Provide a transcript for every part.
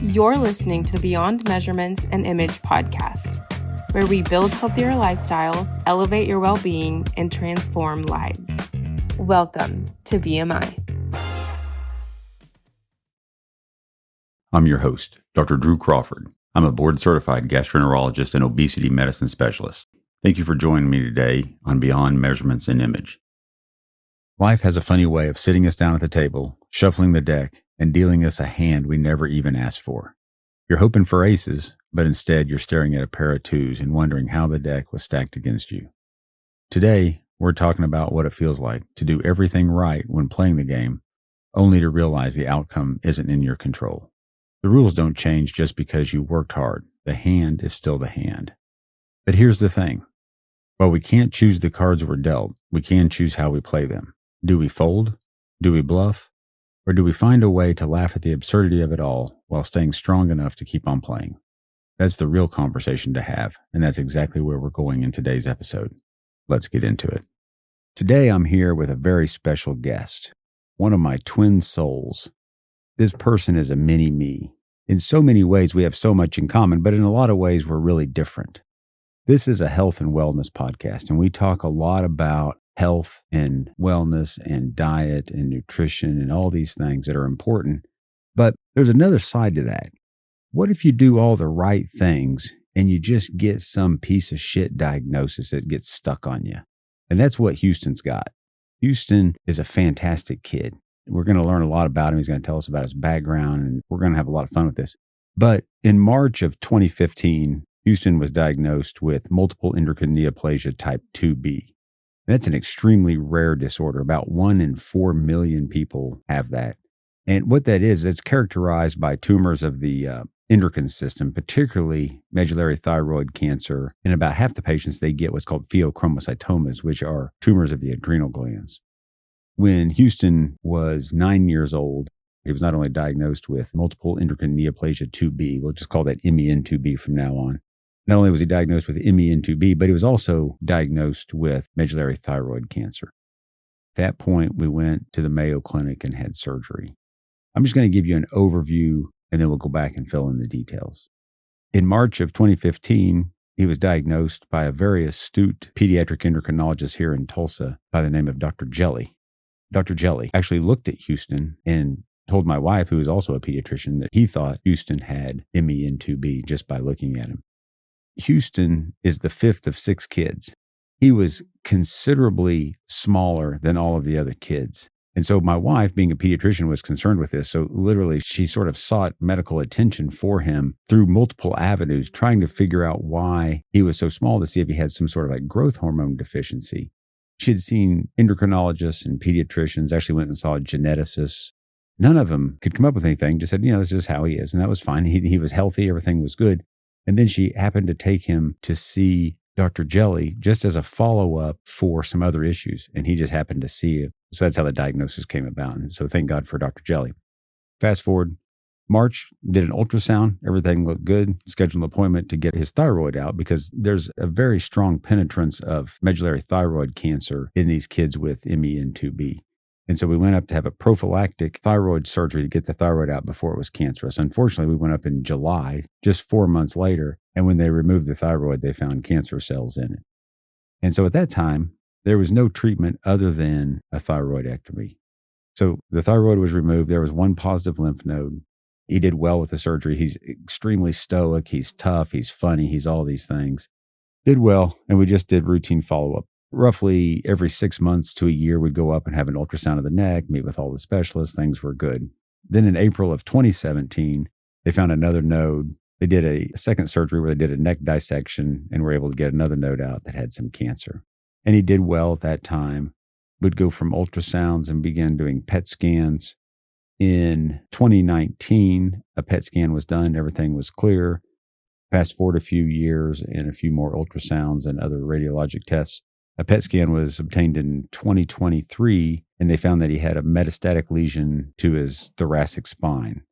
You're listening to the Beyond Measurements and Image podcast, where we build healthier lifestyles, elevate your well-being, and transform lives. Welcome to BMI. I'm your host, Dr. Drew Crawford. I'm a board-certified gastroenterologist and obesity medicine specialist. Thank you for joining me today on Beyond Measurements and Image. Life has a funny way of sitting us down at the table, shuffling the deck, and dealing us a hand we never even asked for. You're hoping for aces, but instead you're staring at a pair of twos and wondering how the deck was stacked against you. Today, we're talking about what it feels like to do everything right when playing the game, only to realize the outcome isn't in your control. The rules don't change just because you worked hard. The hand is still the hand. But here's the thing. While we can't choose the cards we're dealt, we can choose how we play them. Do we fold? Do we bluff? Or do we find a way to laugh at the absurdity of it all while staying strong enough to keep on playing? That's the real conversation to have, and that's exactly where we're going in today's episode. Let's get into it. Today I'm here with a very special guest, one of my twin souls. This person is a mini me. In so many ways we have so much in common, but in a lot of ways we're really different. This is a health and wellness podcast, and we talk a lot about health and wellness and diet and nutrition and all these things that are important. But there's another side to that. What if you do all the right things and you just get some piece of shit diagnosis that gets stuck on you? And that's what Houston's got. Houston is a fantastic kid. We're going to learn a lot about him. He's going to tell us about his background, and we're going to have a lot of fun with this. But in March of 2015, Houston was diagnosed with multiple endocrine neoplasia type 2B. That's an extremely rare disorder. About 1 in 4 million people have that. And what that is, it's characterized by tumors of the endocrine system, particularly medullary thyroid cancer. In about half the patients, they get what's called pheochromocytomas, which are tumors of the adrenal glands. When Houston was 9 years old, he was not only diagnosed with multiple endocrine neoplasia 2B, we'll just call that MEN2B from now on. Not only was he diagnosed with MEN2B, but he was also diagnosed with medullary thyroid cancer. At that point, we went to the Mayo Clinic and had surgery. I'm just going to give you an overview, and then we'll go back and fill in the details. In March of 2015, he was diagnosed by a very astute pediatric endocrinologist here in Tulsa by the name of Dr. Jelly. Dr. Jelly actually looked at Houston and told my wife, who is also a pediatrician, that he thought Houston had MEN2B just by looking at him. Houston is the fifth of 6 kids. He was considerably smaller than all of the other kids. And so my wife, being a pediatrician, was concerned with this. So literally, she sort of sought medical attention for him through multiple avenues, trying to figure out why he was so small to see if he had some sort of like growth hormone deficiency. She had seen endocrinologists and pediatricians, actually went and saw geneticists. None of them could come up with anything, just said, this is how he is. And that was fine. He was healthy. Everything was good. And then she happened to take him to see Dr. Jelly just as a follow-up for some other issues. And he just happened to see it. So that's how the diagnosis came about. And so thank God for Dr. Jelly. Fast forward, March, did an ultrasound. Everything looked good. Scheduled an appointment to get his thyroid out because there's a very strong penetrance of medullary thyroid cancer in these kids with MEN2B. And so we went up to have a prophylactic thyroid surgery to get the thyroid out before it was cancerous. Unfortunately, we went up in July, just 4 months later. And when they removed the thyroid, they found cancer cells in it. And so at that time, there was no treatment other than a thyroidectomy. So the thyroid was removed. There was one positive lymph node. He did well with the surgery. He's extremely stoic. He's tough. He's funny. He's all these things. Did well. And we just did routine follow-up. Roughly every 6 months to a year, we'd go up and have an ultrasound of the neck, meet with all the specialists. Things were good. Then in April of 2017, they found another node. They did a second surgery where they did a neck dissection and were able to get another node out that had some cancer. And he did well at that time. Would go from ultrasounds and began doing PET scans. In 2019, a PET scan was done. Everything was clear. Fast forward a few years and a few more ultrasounds and other radiologic tests. A PET scan was obtained in 2023, and they found that he had a metastatic lesion to his thoracic spine.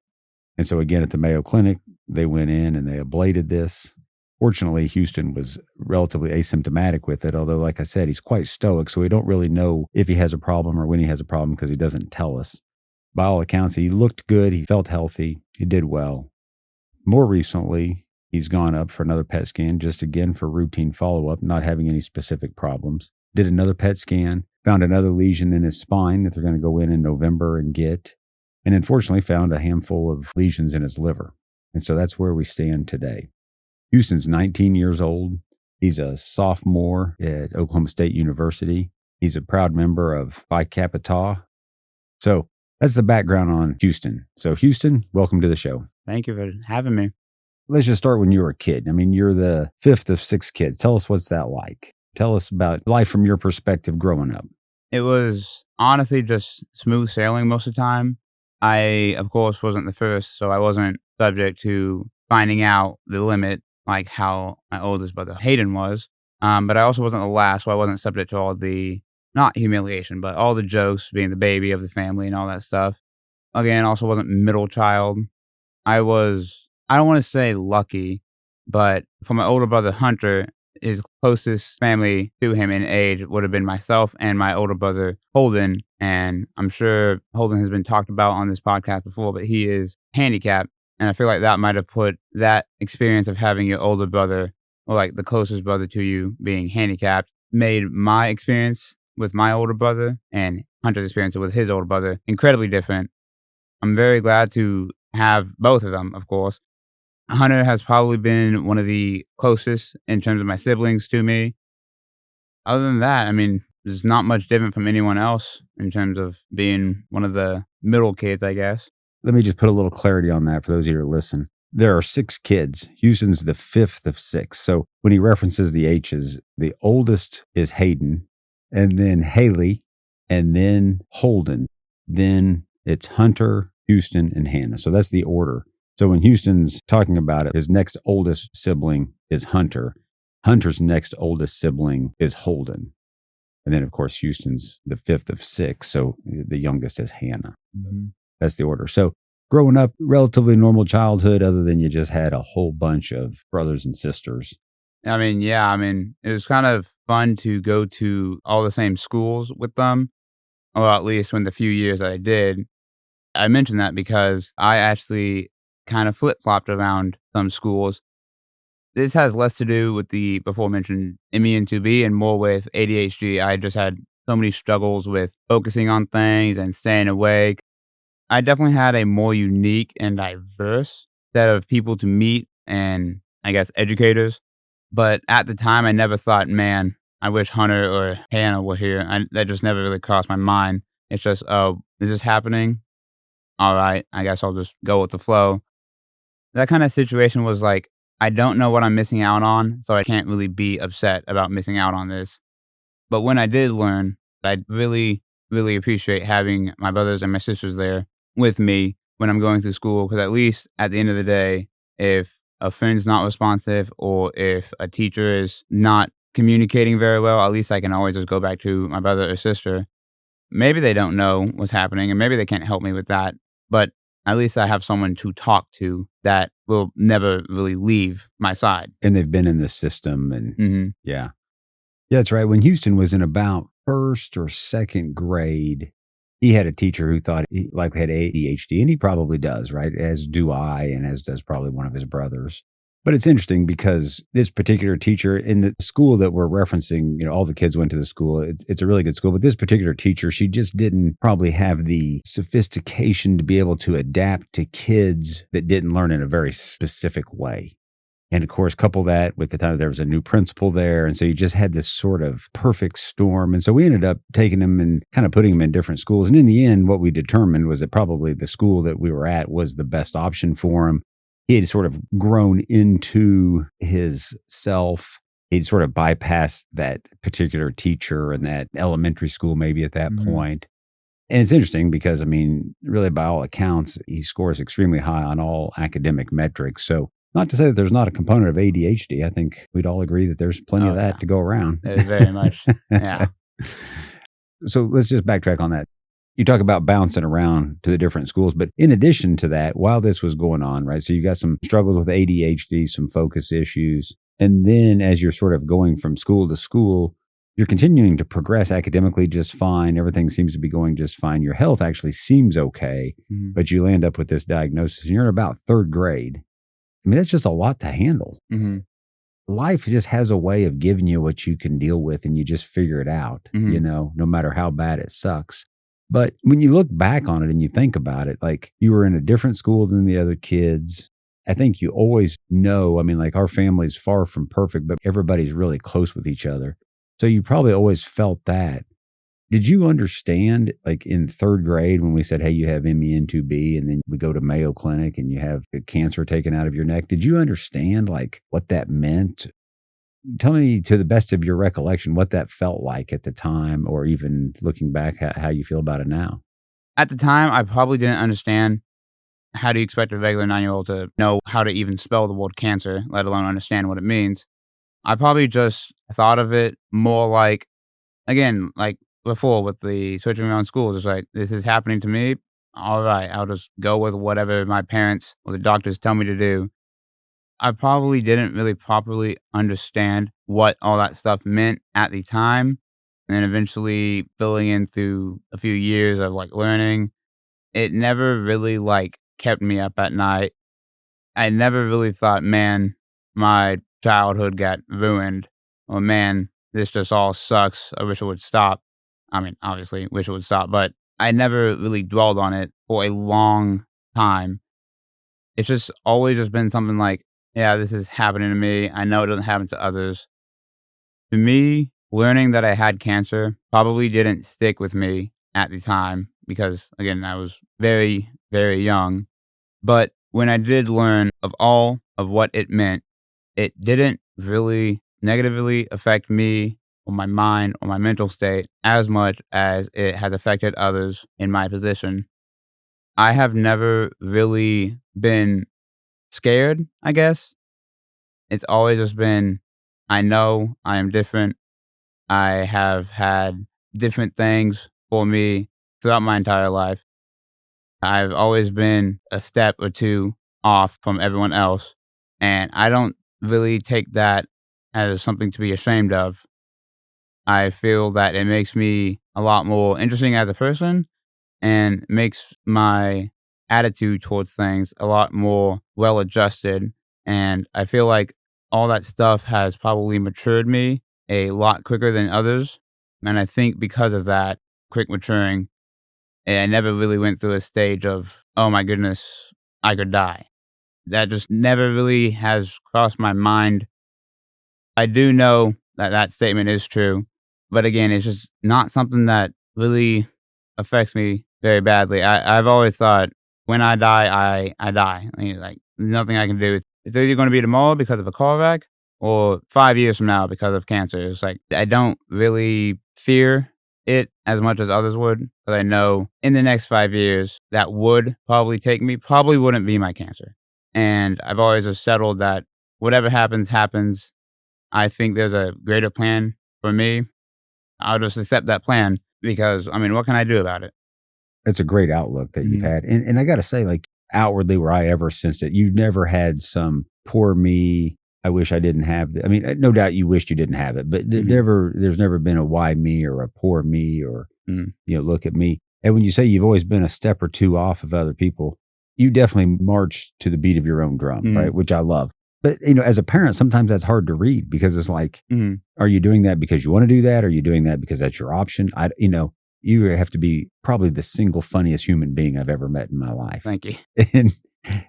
And so again, at the Mayo Clinic, they went in and they ablated this. Fortunately, Houston was relatively asymptomatic with it, although, like I said, he's quite stoic, so we don't really know if he has a problem or when he has a problem because he doesn't tell us. By all accounts, he looked good. He felt healthy. He did well. More recently, he's gone up for another PET scan, just again for routine follow-up, not having any specific problems. Did another PET scan, found another lesion in his spine that they're going to go in November and get, and unfortunately found a handful of lesions in his liver. And so that's where we stand today. Houston's 19 years old. He's a sophomore at Oklahoma State University. He's a proud member of Phi Kappa Tau. So that's the background on Houston. So Houston, welcome to the show. Thank you for having me. Let's just start when you were a kid. I mean, you're the fifth of six kids. Tell us what's that like. Tell us about life from your perspective growing up. It was honestly just smooth sailing most of the time. I, of course, wasn't the first, so I wasn't subject to finding out the limit like how my oldest brother Hayden was. But I also wasn't the last, so I wasn't subject to all the, not humiliation, but all the jokes, being the baby of the family and all that stuff. Again, also wasn't middle child. I don't want to say lucky, but for my older brother Hunter, his closest family to him in age would have been myself and my older brother Holden. And I'm sure Holden has been talked about on this podcast before, but he is handicapped. And I feel like that might have put that experience of having your older brother, or like the closest brother to you being handicapped, made my experience with my older brother and Hunter's experience with his older brother incredibly different. I'm very glad to have both of them, of course. Hunter has probably been one of the closest in terms of my siblings to me. Other than that, I mean, there's not much different from anyone else in terms of being one of the middle kids, I guess. Let me just put a little clarity on that for those of you who listen. There are six kids. Houston's the fifth of six. So when he references the H's, the oldest is Hayden, and then Haley, and then Holden. Then it's Hunter, Houston, and Hannah. So that's the order. So when Houston's talking about it, his next oldest sibling is Hunter. Hunter's next oldest sibling is Holden. And then, of course, Houston's the fifth of six. So the youngest is Hannah. Mm-hmm. That's the order. So growing up, relatively normal childhood, other than you just had a whole bunch of brothers and sisters. I mean, yeah, it was kind of fun to go to all the same schools with them, or at least when the few years that I did. I mentioned that because I actually kind of flip-flopped around some schools. This has less to do with the before mentioned ME&2B and more with ADHD. I just had so many struggles with focusing on things and staying awake. I definitely had a more unique and diverse set of people to meet and, I guess, educators. But at the time, I never thought, man, I wish Hunter or Hannah were here. That just never really crossed my mind. It's just, oh, is this happening? All right, I guess I'll just go with the flow. That kind of situation was like, I don't know what I'm missing out on, so I can't really be upset about missing out on this. But when I did learn, I really, really appreciate having my brothers and my sisters there with me when I'm going through school, because at least at the end of the day, if a friend's not responsive or if a teacher is not communicating very well, at least I can always just go back to my brother or sister. Maybe they don't know what's happening and maybe they can't help me with that, but at least I have someone to talk to that will never really leave my side. And they've been in the system and yeah, that's right. When Houston was in about first or second grade, he had a teacher who thought he likely had ADHD, and he probably does, right? As do I, and as does probably one of his brothers. But it's interesting because this particular teacher in the school that we're referencing, all the kids went to the school. It's a really good school, but this particular teacher, she just didn't probably have the sophistication to be able to adapt to kids that didn't learn in a very specific way. And of course, couple that with the time there was a new principal there. And so you just had this sort of perfect storm. And so we ended up taking him and kind of putting him in different schools. And in the end, what we determined was that probably the school that we were at was the best option for him. He had sort of grown into his self. He'd sort of bypassed that particular teacher and that elementary school maybe at that point. And it's interesting because, really by all accounts, he scores extremely high on all academic metrics. So not to say that there's not a component of ADHD. I think we'd all agree that there's plenty of that to go around. Very much. Yeah. So let's just backtrack on that. You talk about bouncing around to the different schools, but in addition to that, while this was going on, right? So you got some struggles with ADHD, some focus issues. And then as you're sort of going from school to school, you're continuing to progress academically just fine. Everything seems to be going just fine. Your health actually seems okay, but you land up with this diagnosis and you're in about third grade. I mean, that's just a lot to handle. Mm-hmm. Life just has a way of giving you what you can deal with and you just figure it out, no matter how bad it sucks. But when you look back on it and you think about it, like you were in a different school than the other kids. I think you always know, I mean, like our family's far from perfect, but everybody's really close with each other. So you probably always felt that. Did you understand, like in third grade when we said, hey, you have MEN2B and then we go to Mayo Clinic and you have the cancer taken out of your neck? Did you understand like what that meant? Tell me, to the best of your recollection, what that felt like at the time, or even looking back, how you feel about it now. At the time, I probably didn't understand. How do you expect a regular 9-year-old to know how to even spell the word cancer, let alone understand what it means? I probably just thought of it more like, again, like before with the switching around schools, it's like, this is happening to me. All right, I'll just go with whatever my parents or the doctors tell me to do. I probably didn't really properly understand what all that stuff meant at the time. And eventually filling in through a few years of like learning, it never really like kept me up at night. I never really thought, man, my childhood got ruined, or man, this just all sucks. I wish it would stop. I mean, obviously, wish it would stop, but I never really dwelled on it for a long time. It's just always just been something like, yeah, this is happening to me. I know it doesn't happen to others. To me, learning that I had cancer probably didn't stick with me at the time because, again, I was very, very young. But when I did learn of all of what it meant, it didn't really negatively affect me or my mind or my mental state as much as it has affected others in my position. I have never really been scared, I guess. It's always just been, I know I am different. I have had different things for me throughout my entire life. I've always been a step or two off from everyone else. And I don't really take that as something to be ashamed of. I feel that it makes me a lot more interesting as a person and makes my attitude towards things a lot more well adjusted. And I feel like all that stuff has probably matured me a lot quicker than others. And I think because of that quick maturing, I never really went through a stage of, oh my goodness, I could die. That just never really has crossed my mind. I do know that that statement is true. But again, it's just not something that really affects me very badly. I've always thought when I die, I die. I mean, like nothing I can do. It's either going to be tomorrow because of a car wreck or 5 years from now because of cancer. It's like I don't really fear it as much as others would, but I know in the next 5 years that would probably take me, probably wouldn't be my cancer. And I've always just settled that whatever happens, happens. I think there's a greater plan for me. I'll just accept that plan because, I mean, what can I do about it? It's a great outlook that you've had. And I got to say, like, outwardly where I ever sensed it, you've never had some poor me, I wish I didn't have I mean, no doubt you wished you didn't have it, but there's never been a why me or a poor me or, look at me. And when you say you've always been a step or two off of other people, you definitely march to the beat of your own drum, right? Which I love. But, as a parent, sometimes that's hard to read because it's like, are you doing that because you want to do that? Are you doing that because that's your option? You have to be probably the single funniest human being I've ever met in my life. Thank you. And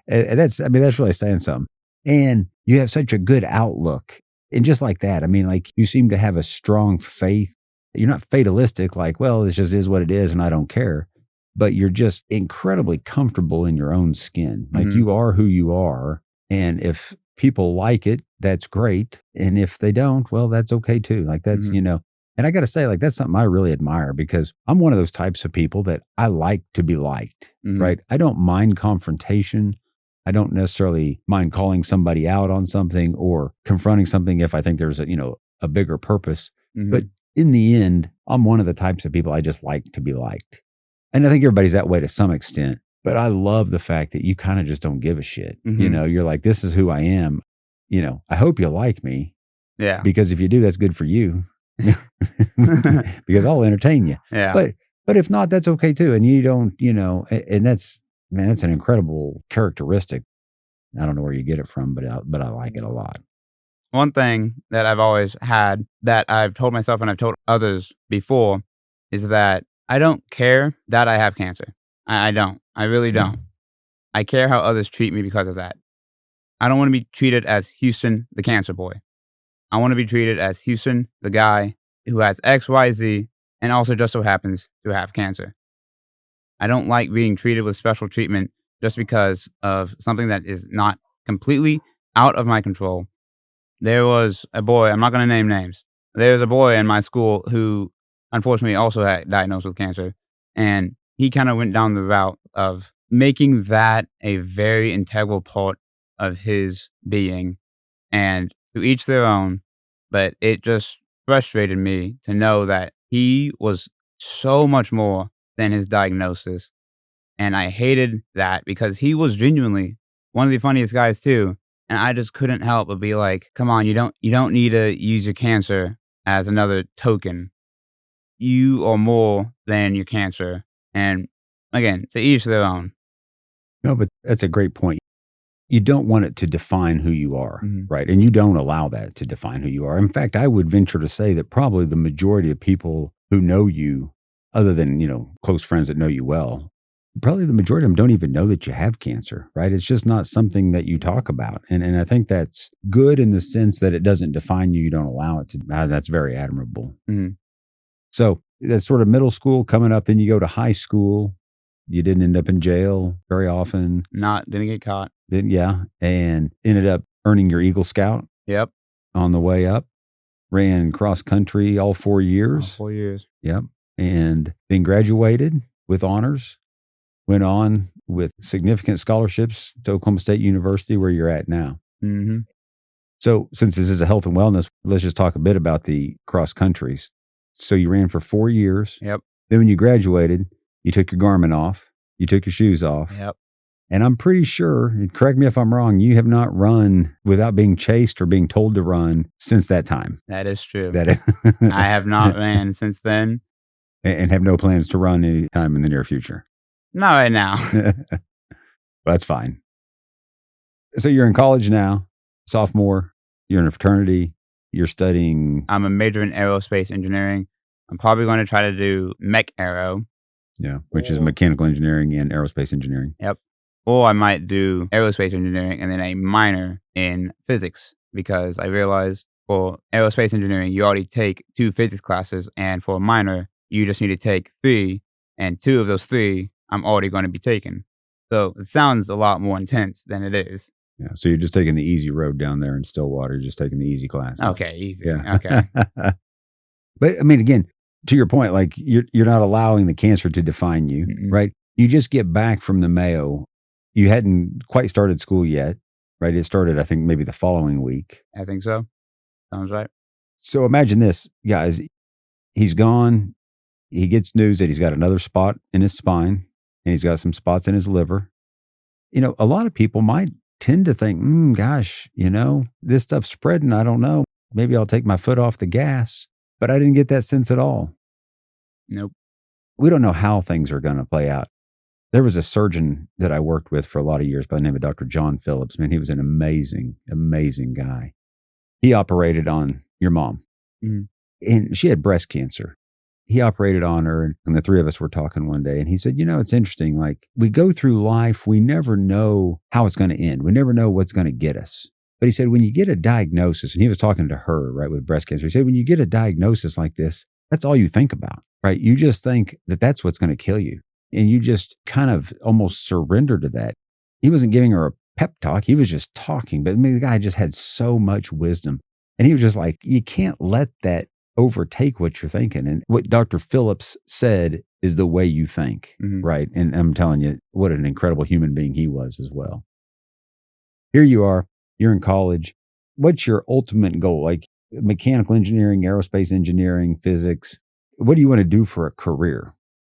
that's really saying something. And you have such a good outlook. And just like that, I mean, like you seem to have a strong faith. You're not fatalistic, like, well, this just is what it is and I don't care. But you're just incredibly comfortable in your own skin. Like you are who you are. And if people like it, that's great. And if they don't, well, that's okay too. Like that's, and I got to say, like, that's something I really admire because I'm one of those types of people that I like to be liked, right? I don't mind confrontation. I don't necessarily mind calling somebody out on something or confronting something if I think there's a bigger purpose. But in the end, I'm one of the types of people I just like to be liked. And I think everybody's that way to some extent. But I love the fact that you kind of just don't give a shit. You're like, this is who I am. I hope you like me. Yeah. Because if you do, that's good for you. Because I'll entertain you. Yeah. But if not, that's okay too. And you don't, and that's an incredible characteristic. I don't know where you get it from, but I like it a lot. One thing that I've always had that I've told myself and I've told others before is that I don't care that I have cancer. I don't. I really don't. I care how others treat me because of that. I don't want to be treated as Houston, the cancer boy. I want to be treated as Houston, the guy who has X, Y, Z, and also just so happens to have cancer. I don't like being treated with special treatment just because of something that is not completely out of my control. There was a boy, I'm not going to name names. There was a boy in my school who unfortunately also had diagnosed with cancer. And he kind of went down the route of making that a very integral part of his being. And to each their own. But it just frustrated me to know that he was so much more than his diagnosis. And I hated that because he was genuinely one of the funniest guys too. And I just couldn't help but be like, come on, you don't need to use your cancer as another token. You are more than your cancer. And again, to each their own. No, but that's a great point. You don't want it to define who you are, right? And you don't allow that to define who you are. In fact, I would venture to say that probably the majority of people who know you, other than, close friends that know you well, probably the majority of them don't even know that you have cancer, right? It's just not something that you talk about. And I think that's good in the sense that it doesn't define you. You don't allow it to. That's very admirable. Mm-hmm. So that's sort of middle school coming up. Then you go to high school. You didn't end up in jail very often. Didn't get caught. Yeah. And ended up earning your Eagle Scout. Yep. On the way up. Ran cross country all 4 years. 4 years. Yep. And then graduated with honors. Went on with significant scholarships to Oklahoma State University, where you're at now. Mm-hmm. So since this is a health and wellness, let's just talk a bit about the cross countries. So you ran for 4 years. Yep. Then when you graduated, you took your garment off. You took your shoes off. Yep. And I'm pretty sure, and correct me if I'm wrong, you have not run without being chased or being told to run since that time. That is true. I have not ran since then. And have no plans to run any time in the near future. Not right now. That's fine. So you're in college now, sophomore, you're in a fraternity, you're studying. I'm a major in aerospace engineering. I'm probably going to try to do mech aero. Yeah, which is mechanical engineering and aerospace engineering. Yep. Or I might do aerospace engineering and then a minor in physics, because I realized for aerospace engineering, you already take 2 physics classes, and for a minor, you just need to take 3, and 2 of those 3 I'm already going to be taking. So it sounds a lot more intense than it is. Yeah, so you're just taking the easy road down there in Stillwater. You're just taking the easy classes. Okay, easy. Yeah. Okay. But I mean, again, to your point, like you're not allowing the cancer to define you, right? You just get back from the Mayo. You hadn't quite started school yet, right? It started, I think, maybe the following week. I think so. Sounds right. So imagine this, guys. He's gone. He gets news that he's got another spot in his spine and he's got some spots in his liver. A lot of people might tend to think, gosh, this stuff's spreading. I don't know. Maybe I'll take my foot off the gas. But I didn't get that sense at all. Nope. We don't know how things are going to play out. There was a surgeon that I worked with for a lot of years by the name of Dr. John Phillips. Man, he was an amazing, amazing guy. He operated on your mom. And she had breast cancer. He operated on her, and the 3 of us were talking one day, and he said, it's interesting. Like, we go through life, we never know how it's going to end. We never know what's going to get us. But he said, when you get a diagnosis, and he was talking to her, right, with breast cancer. He said, when you get a diagnosis like this, that's all you think about, right? You just think that that's what's going to kill you. And you just kind of almost surrender to that. He wasn't giving her a pep talk. He was just talking. But the guy just had so much wisdom. And he was just like, you can't let that overtake what you're thinking. And what Dr. Phillips said is the way you think, right? And I'm telling you, what an incredible human being he was as well. Here you are, you're in college. What's your ultimate goal? Like mechanical engineering, aerospace engineering, physics. What do you want to do for a career?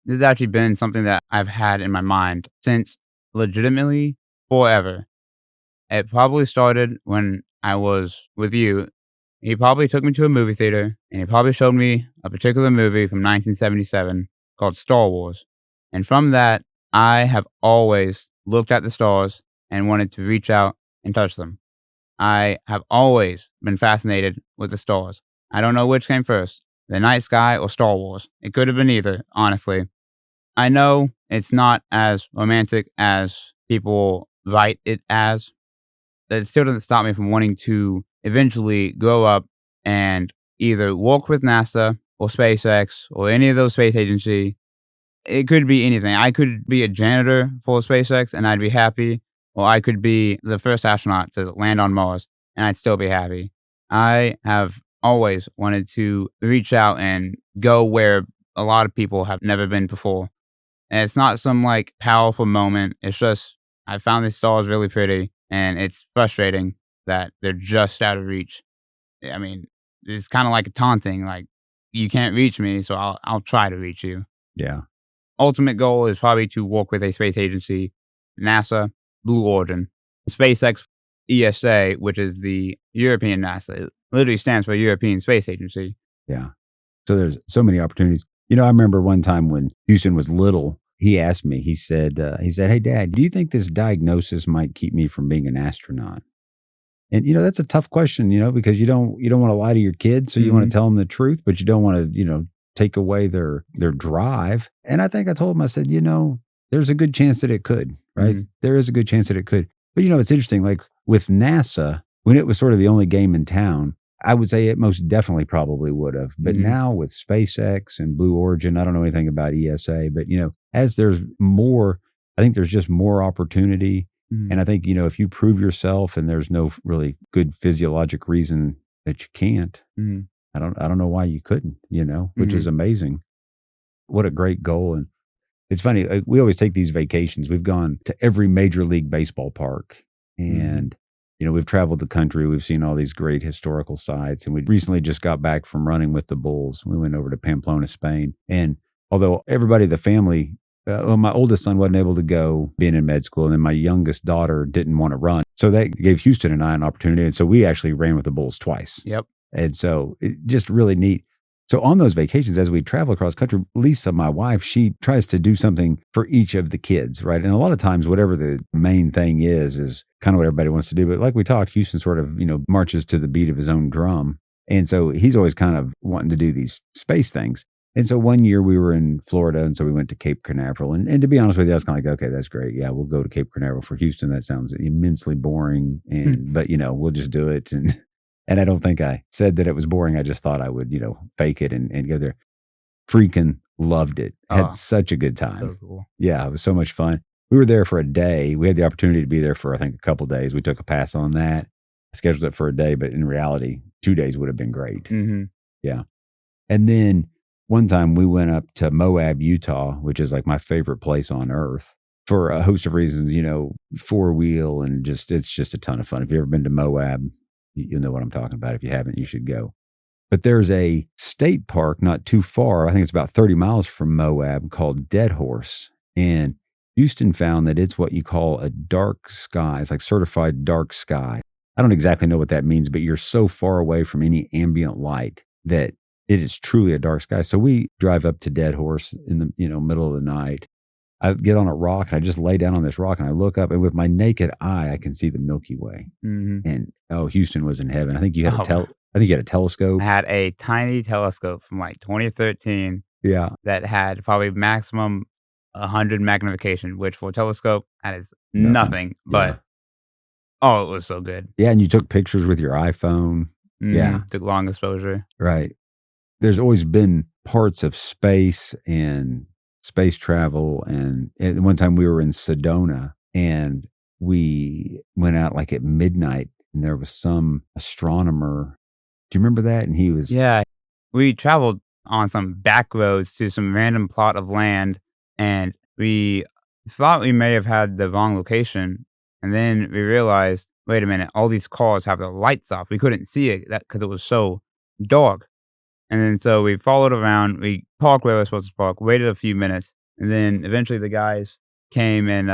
This has actually been something that I've had in my mind since legitimately forever. It probably started when I was with you. He probably took me to a movie theater and he probably showed me a particular movie from 1977 called Star Wars. And from that, I have always looked at the stars and wanted to reach out and touch them. I have always been fascinated with the stars. I don't know which came first, the night sky or Star Wars. It could have been either, honestly. I know it's not as romantic as people write it as. It still doesn't stop me from wanting to eventually grow up and either work with NASA or SpaceX or any of those space agency. It could be anything. I could be a janitor for SpaceX and I'd be happy, or I could be the first astronaut to land on Mars and I'd still be happy. I have always wanted to reach out and go where a lot of people have never been before. And it's not some like powerful moment. It's just, I found these stars really pretty and it's frustrating that they're just out of reach. I mean, it's kind of like a taunting, like, you can't reach me, so I'll try to reach you. Yeah. Ultimate goal is probably to work with a space agency, NASA, Blue Origin, SpaceX, ESA, which is the European NASA. It literally stands for European Space Agency. Yeah. So there's so many opportunities. I remember one time when Houston was little, he asked me, he said, "Hey, Dad, do you think this diagnosis might keep me from being an astronaut?" And, that's a tough question, because you don't want to lie to your kids. So you want to tell them the truth, but you don't want to, take away their drive. And I think I told him, I said, there's a good chance that it could, right? Mm-hmm. There is a good chance that it could. But, it's interesting, like with NASA, when it was sort of the only game in town, I would say it most definitely probably would have. But now with SpaceX and Blue Origin, I don't know anything about ESA, but, as there's more, I think there's just more opportunity. And I think, if you prove yourself and there's no really good physiologic reason that you can't, I don't know why you couldn't, which is amazing. What a great goal. And it's funny, like, we always take these vacations. We've gone to every major league baseball park and, we've traveled the country. We've seen all these great historical sites. And we recently just got back from running with the Bulls. We went over to Pamplona, Spain. And although everybody, the family, my oldest son wasn't able to go, being in med school, and then my youngest daughter didn't want to run. So that gave Houston and I an opportunity. And so we actually ran with the Bulls twice. Yep. And so it just really neat. So on those vacations, as we travel across country, Lisa, my wife, she tries to do something for each of the kids, right? And a lot of times, whatever the main thing is kind of what everybody wants to do. But like we talked, Houston sort of, marches to the beat of his own drum. And so he's always kind of wanting to do these space things. And so one year we were in Florida, and so we went to Cape Canaveral. And to be honest with you, I was kind of like, okay, that's great. Yeah, we'll go to Cape Canaveral. For Houston, that sounds immensely boring. But, we'll just do it. And I don't think I said that it was boring. I just thought I would, fake it and go there. Freaking loved it. Had such a good time. So cool. Yeah, it was so much fun. We were there for a day. We had the opportunity to be there for, I think, a couple of days. We took a pass on that. Scheduled it for a day, but in reality, 2 days would have been great. Yeah. And then one time we went up to Moab, Utah, which is like my favorite place on earth for a host of reasons, 4-wheel and it's just a ton of fun. If you've ever been to Moab, you'll know what I'm talking about. If you haven't, you should go. But there's a state park not too far. I think it's about 30 miles from Moab called Dead Horse. And Houston found that it's what you call a dark sky. It's like certified dark sky. I don't exactly know what that means, but you're so far away from any ambient light that it is truly a dark sky. So we drive up to Dead Horse in the middle of the night. I get on a rock and I just lay down on this rock and I look up and with my naked eye I can see the Milky Way. And Houston was in heaven. I think you had a telescope. I had a tiny telescope from like 2013. Yeah, that had probably maximum 100 magnification, which for a telescope that is nothing. But it was so good. Yeah, and you took pictures with your iPhone. Yeah, took long exposure. Right. There's always been parts of space and space travel. And at one time we were in Sedona and we went out like at midnight and there was some astronomer. Do you remember that? And he was... Yeah. We traveled on some back roads to some random plot of land and we thought we may have had the wrong location. And then we realized, wait a minute, all these cars have their lights off. We couldn't see it because it was so dark. And then so we followed around, we parked where we were supposed to park, waited a few minutes, and then eventually the guys came and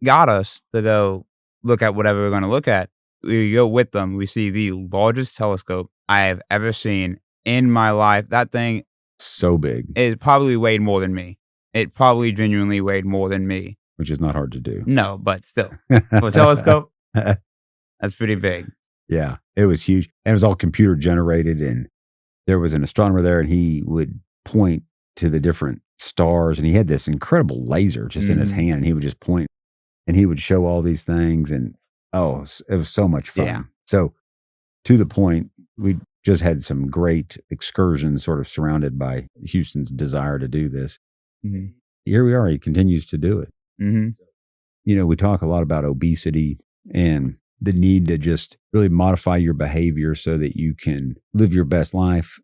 got us to go look at whatever we're going to look at. We go with them, we see the largest telescope I have ever seen in my life. That thing... so big. It probably weighed more than me. It probably genuinely weighed more than me. Which is not hard to do. No, but still. For a telescope, That's pretty big. Yeah, it was huge. And it was all computer generated. And there was an astronomer there, and he would point to the different stars. And he had this incredible laser just in his hand. And he would just point and he would show all these things. And it was so much fun. Yeah. So to the point, we just had some great excursions sort of surrounded by Houston's desire to do this. Mm-hmm. Here we are. He continues to do it. Mm-hmm. You know, we talk a lot about obesity and the need to just really modify your behavior so that you can live your best life.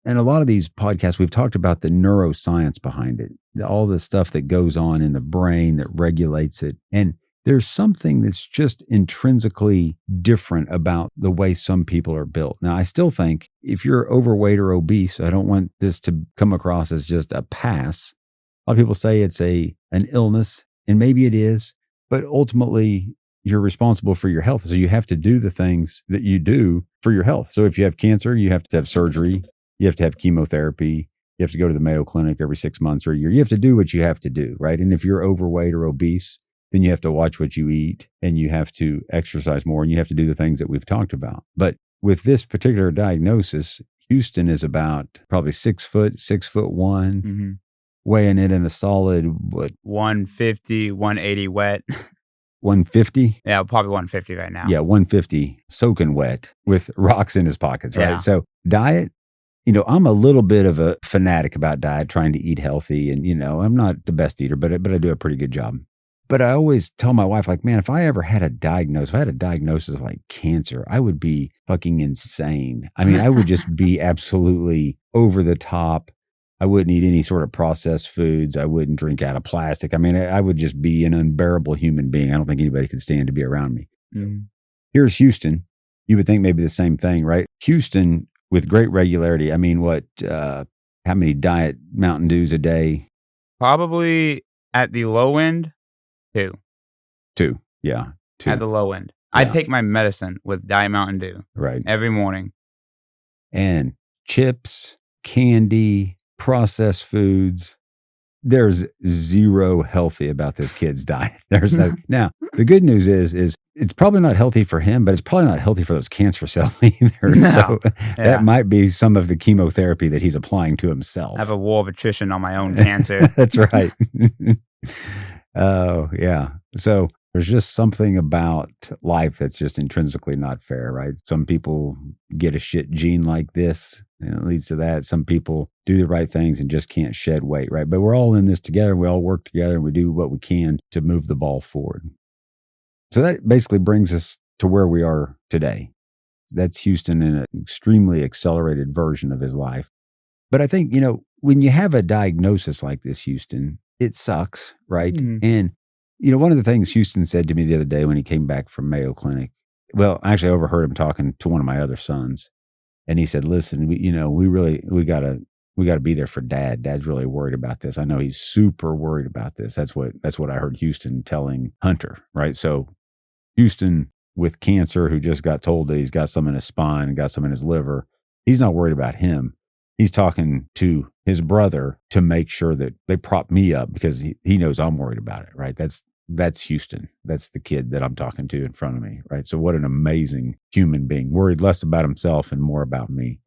And a lot of these podcasts, we've talked about the neuroscience behind it, all the stuff that goes on in the brain that regulates it. And there's something that's just intrinsically different about the way some people are built. Now, I still think if you're overweight or obese, I don't want this to come across as just a pass. A lot of people say it's an illness, and maybe it is, but ultimately you're responsible for your health. So you have to do the things that you do for your health. So if you have cancer, you have to have surgery, you have to have chemotherapy, you have to go to the Mayo Clinic every 6 months or a year. You have to do what you have to do, right? And if you're overweight or obese, then you have to watch what you eat and you have to exercise more and you have to do the things that we've talked about. But with this particular diagnosis, Houston is about probably 6 foot, 6'1", weighing it in a solid, 150, 180 wet. 150? Yeah, probably 150 right now. Yeah, 150 soaking wet with rocks in his pockets, right? Yeah. So diet, you know, I'm a little bit of a fanatic about diet, trying to eat healthy. And, you know, I'm not the best eater, but I do a pretty good job. But I always tell my wife, like, man, if I ever had a diagnosis like cancer, I would be fucking insane. I mean, I would just be absolutely over the top. I wouldn't eat any sort of processed foods. I wouldn't drink out of plastic. I mean, I would just be an unbearable human being. I don't think anybody could stand to be around me. Mm. Here's Houston. You would think maybe the same thing, right? Houston, with great regularity. I mean, how many Diet Mountain Dews a day? Probably at the low end, 2. 2. Yeah. 2. At the low end. Yeah. I take my medicine with Diet Mountain Dew. Right. Every morning. And chips, candy, processed foods. There's zero healthy about this kid's diet. There's no. Now, the good news is it's probably not healthy for him, but it's probably not healthy for those cancer cells either. No. So Yeah. that might be some of the chemotherapy that he's applying to himself. I have a war of attrition on my own cancer. That's right. Oh, yeah. So there's just something about life that's just intrinsically not fair, right? Some people get a shit gene like this, and it leads to that. Some people do the right things and just can't shed weight, right? But we're all in this together. We all work together and we do what we can to move the ball forward. So that basically brings us to where we are today. That's Houston in an extremely accelerated version of his life. But I think, you know, when you have a diagnosis like this, Houston, it sucks, right? Mhm. And, you know, one of the things Houston said to me the other day when he came back from Mayo Clinic, well, actually I overheard him talking to one of my other sons. And he said, listen, we got to be there for Dad. Dad's really worried about this. I know he's super worried about this. That's what I heard Houston telling Hunter, right? So Houston with cancer, who just got told that he's got some in his spine and got some in his liver, he's not worried about him. He's talking to his brother to make sure that they prop me up because he knows I'm worried about it, right? That's Houston. That's the kid that I'm talking to in front of me, right? So what an amazing human being, worried less about himself and more about me.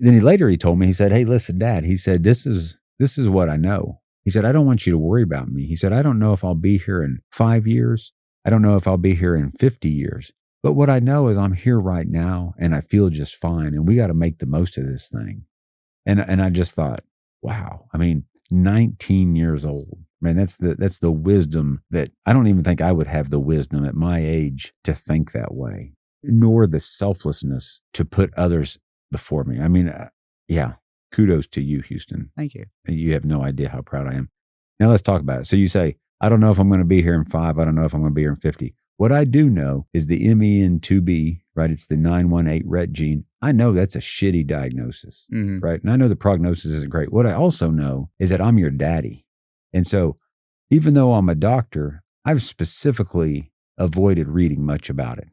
Then he told me, he said, hey, listen, Dad, he said, this is what I know. He said, I don't want you to worry about me. He said, I don't know if I'll be here in 5 years. I don't know if I'll be here in 50 years. But what I know is I'm here right now and I feel just fine. And we got to make the most of this thing. And I just thought, wow, I mean, 19 years old, man, that's the wisdom that I don't even think I would have the wisdom at my age to think that way, nor the selflessness to put others before me. I mean, yeah, kudos to you, Houston. Thank you. You have no idea how proud I am. Now let's talk about it. So you say, I don't know if I'm going to be here in 5. I don't know if I'm going to be here in 50. What I do know is the MEN2B, right? It's the 918 Rett gene. I know that's a shitty diagnosis, right? And I know the prognosis isn't great. What I also know is that I'm your daddy. And so even though I'm a doctor, I've specifically avoided reading much about it,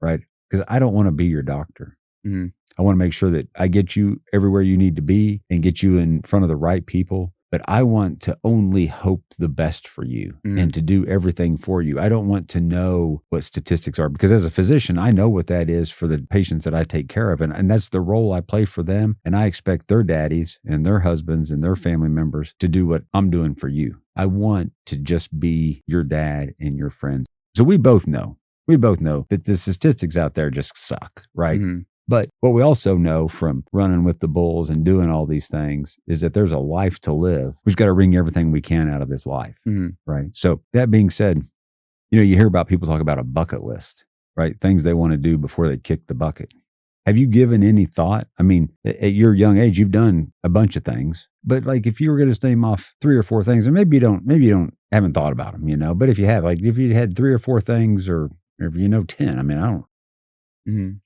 right? Because I don't want to be your doctor. I want to make sure that I get you everywhere you need to be and get you in front of the right people but I want to only hope the best for you and to do everything for you. I don't want to know what statistics are, because as a physician, I know what that is for the patients that I take care of. And that's the role I play for them. And I expect their daddies and their husbands and their family members to do what I'm doing for you. I want to just be your dad and your friend. So we both know that the statistics out there just suck, right? But what we also know from running with the bulls and doing all these things is that there's a life to live. We've got to wring everything we can out of this life, right? So that being said, you hear about people talk about a bucket list, right? Things they want to do before they kick the bucket. Have you given any thought? I mean, at your young age, you've done a bunch of things, but like if you were going to name off 3 or 4 things, and maybe you haven't thought about them, but if you have, like if you had 3 or 4 things, or if 10, I mean, I don't.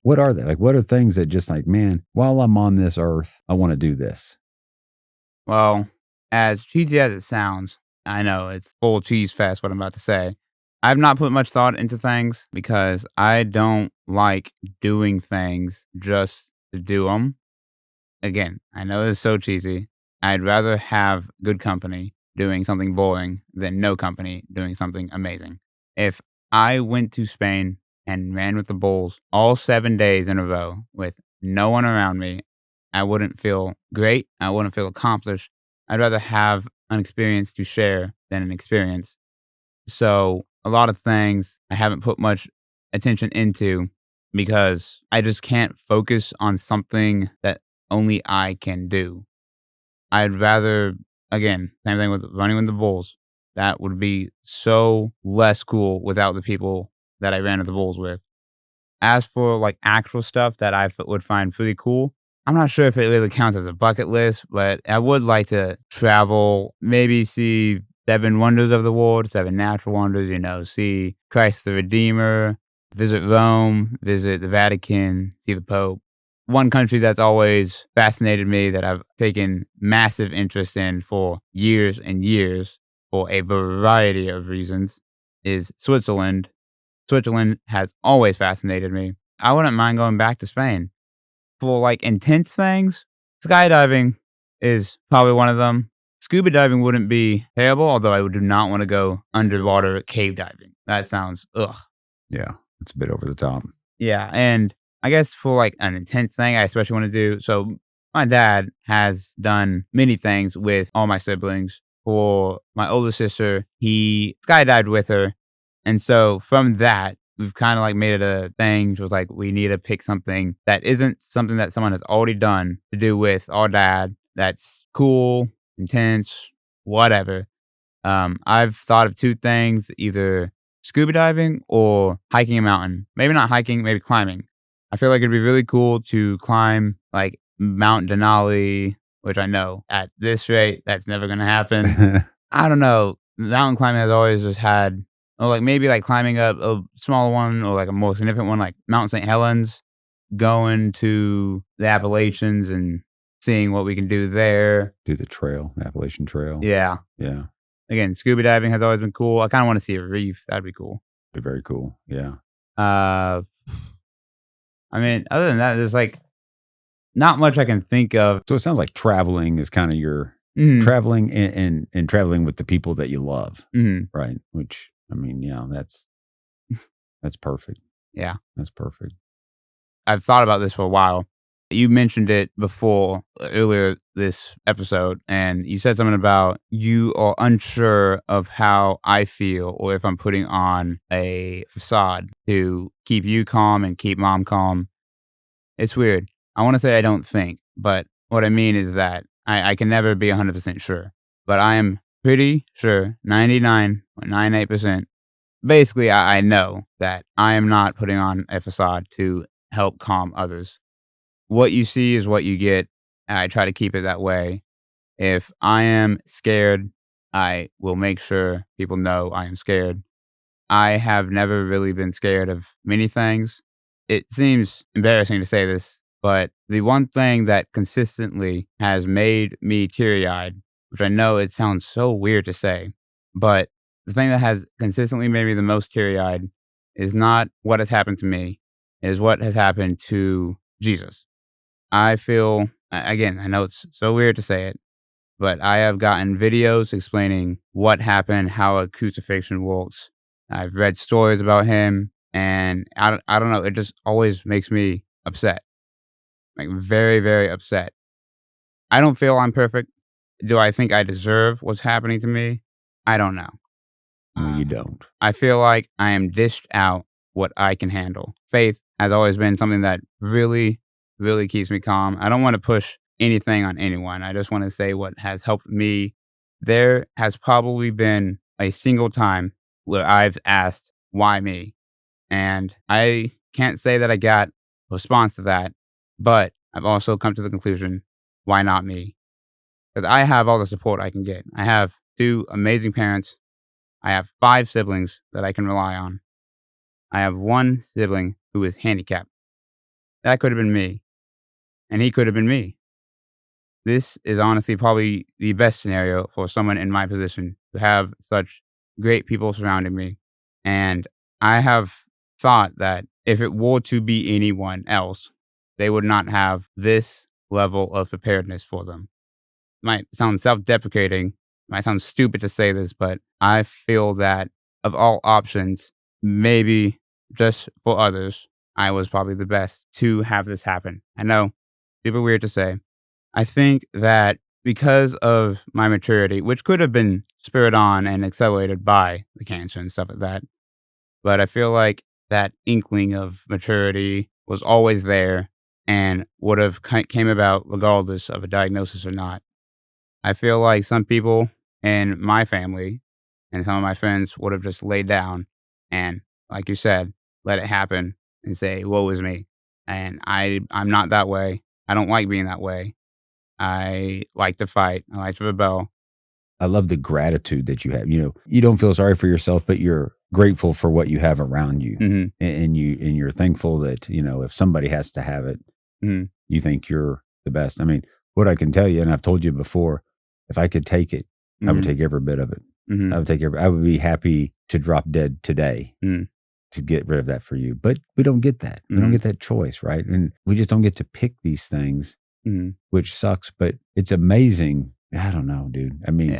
What are they? Like, what are things that just like, man, while I'm on this earth, I want to do this? Well, as cheesy as it sounds, I know it's full cheese fest what I'm about to say. I've not put much thought into things because I don't like doing things just to do them. Again, I know this is so cheesy. I'd rather have good company doing something boring than no company doing something amazing. If I went to Spain and ran with the bulls all 7 days in a row with no one around me, I wouldn't feel great. I wouldn't feel accomplished. I'd rather have an experience to share than an experience. So a lot of things I haven't put much attention into because I just can't focus on something that only I can do. I'd rather, again, same thing with running with the bulls. That would be so less cool without the people that I ran with the bulls with. As for like actual stuff that I would find pretty cool, I'm not sure if it really counts as a bucket list, but I would like to travel, maybe see 7 wonders of the world, 7 natural wonders, see Christ the Redeemer, visit Rome, visit the Vatican, see the Pope. One country that's always fascinated me that I've taken massive interest in for years and years for a variety of reasons is Switzerland. Switzerland has always fascinated me. I wouldn't mind going back to Spain. For like intense things, skydiving is probably one of them. Scuba diving wouldn't be terrible, although I do not want to go underwater cave diving. That sounds ugh. Yeah, it's a bit over the top. Yeah, and I guess for like an intense thing, I especially want to do. So my dad has done many things with all my siblings. For my older sister, he skydived with her. And so from that, we've kind of like made it a thing. It was like, we need to pick something that isn't something that someone has already done to do with our dad. That's cool, intense, whatever. I've thought of 2 things, either scuba diving or hiking a mountain. Maybe not hiking, maybe climbing. I feel like it'd be really cool to climb like Mount Denali, which I know at this rate, that's never going to happen. I don't know. Mountain climbing has always just had, or like maybe like climbing up a smaller one or like a more significant one, like Mount St. Helens, going to the Appalachians and seeing what we can do there. Do the trail, Appalachian Trail. Yeah. Yeah. Again, scuba diving has always been cool. I kind of want to see a reef. That'd be cool. Be very cool. Yeah. I mean, other than that, there's like not much I can think of. So it sounds like traveling is kind of your traveling and traveling with the people that you love. Right. Which, I mean, yeah, that's perfect. Yeah. That's perfect. I've thought about this for a while. You mentioned it before, earlier this episode, and you said something about you are unsure of how I feel or if I'm putting on a facade to keep you calm and keep mom calm. It's weird. I want to say I don't think, but what I mean is that I can never be 100% sure. But I am pretty sure, 99.98%. Basically, I know that I am not putting on a facade to help calm others. What you see is what you get. I try to keep it that way. If I am scared, I will make sure people know I am scared. I have never really been scared of many things. It seems embarrassing to say this, but the one thing that consistently has made me teary-eyed, which I know it sounds so weird to say, but the thing that has consistently made me the most teary-eyed is not what has happened to me, it is what has happened to Jesus. I feel, again, I know it's so weird to say it, but I have gotten videos explaining what happened, how a crucifixion works. I've read stories about him, and I don't know. It just always makes me upset, like very, very upset. I don't feel I'm perfect. Do I think I deserve what's happening to me? I don't know. No, you don't. I feel like I am dished out what I can handle. Faith has always been something that really, really keeps me calm. I don't want to push anything on anyone. I just want to say what has helped me. There has probably been a single time where I've asked, why me? And I can't say that I got a response to that, but I've also come to the conclusion, why not me? Because I have all the support I can get. I have 2 amazing parents. I have 5 siblings that I can rely on. I have 1 sibling who is handicapped. That could have been me. And he could have been me. This is honestly probably the best scenario for someone in my position to have such great people surrounding me. And I have thought that if it were to be anyone else, they would not have this level of preparedness for them. It might sound self-deprecating, might sound stupid to say this, but I feel that of all options, maybe just for others, I was probably the best to have this happen. I know, super weird to say. I think that because of my maturity, which could have been spurred on and accelerated by the cancer and stuff like that, but I feel like that inkling of maturity was always there and would have came about regardless of a diagnosis or not. I feel like some people in my family and some of my friends would have just laid down and, like you said, let it happen and say, woe is me. And I'm not that way. I don't like being that way. I like to fight. I like to rebel. I love the gratitude that you have. You know, you don't feel sorry for yourself, but you're grateful for what you have around you. Mm-hmm. And you're thankful that, you know, if somebody has to have it, Mm-hmm. you think you're the best. I mean, what I can tell you, and I've told you before, if I could take it, I would take every bit of it. Mm-hmm. I would be happy to drop dead today to get rid of that for you. But we don't get that. We don't get that choice, right? And we just don't get to pick these things, which sucks. But it's amazing. I don't know, dude. I mean,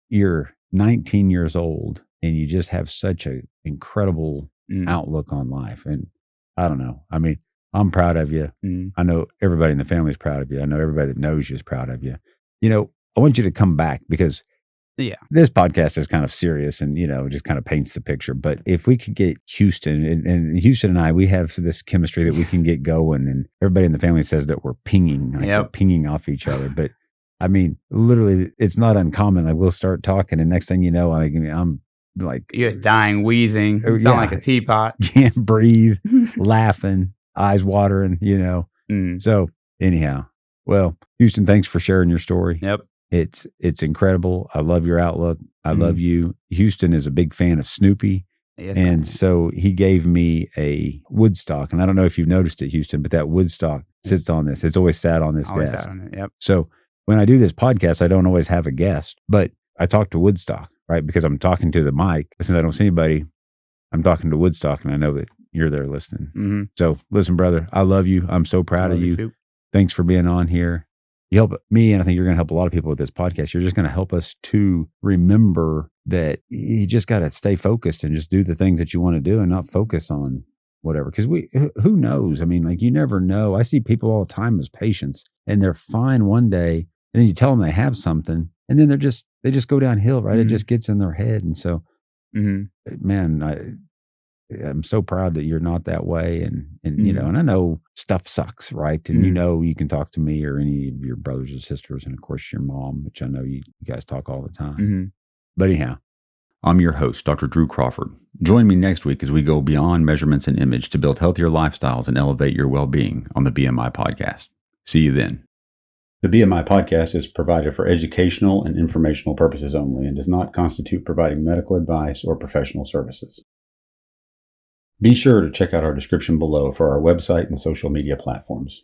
you're 19 years old and you just have such an incredible outlook on life. And I don't know. I mean, I'm proud of you. I know everybody in the family is proud of you. I know everybody that knows you is proud of you. You know, I want you to come back because this podcast is kind of serious and, you know, just kind of paints the picture. But if we could get Houston and Houston and I, we have this chemistry that we can get going, and everybody in the family says that we're pinging, we're pinging off each other. But I mean, literally, it's not uncommon. Like we'll start talking, and next thing you know, I'm like, you're dying, wheezing, you sound like a teapot, can't breathe, laughing, eyes watering, you know. So anyhow, well, Houston, thanks for sharing your story. Yep. It's incredible. I love your outlook. I love you. Houston is a big fan of Snoopy. Yes, and so he gave me a Woodstock. And I don't know if you've noticed it, Houston, but that Woodstock sits on this. It's always sat on this always desk. Sat on it. Yep. So when I do this podcast, I don't always have a guest, but I talk to Woodstock, right? Because I'm talking to the mic. Since I don't see anybody, I'm talking to Woodstock, and I know that you're there listening. So listen, brother, I love you. I'm so proud of you. Too. Thanks for being on here. You help me, and I think you're going to help a lot of people with this podcast. You're just going to help us to remember that you just got to stay focused and just do the things that you want to do and not focus on whatever. Because who knows? I mean, like, you never know. I see people all the time as patients, and they're fine one day, and then you tell them they have something, and then they just go downhill, right? It just gets in their head. And so, man, I'm so proud that you're not that way. And you know, and I know stuff sucks, right? And you know, you can talk to me or any of your brothers or sisters, and of course your mom, which I know you guys talk all the time. But anyhow, I'm your host, Dr. Drew Crawford. Join me next week as we go beyond measurements and image to build healthier lifestyles and elevate your well-being on the BMI podcast. See you then. The BMI podcast is provided for educational and informational purposes only and does not constitute providing medical advice or professional services. Be sure to check out our description below for our website and social media platforms.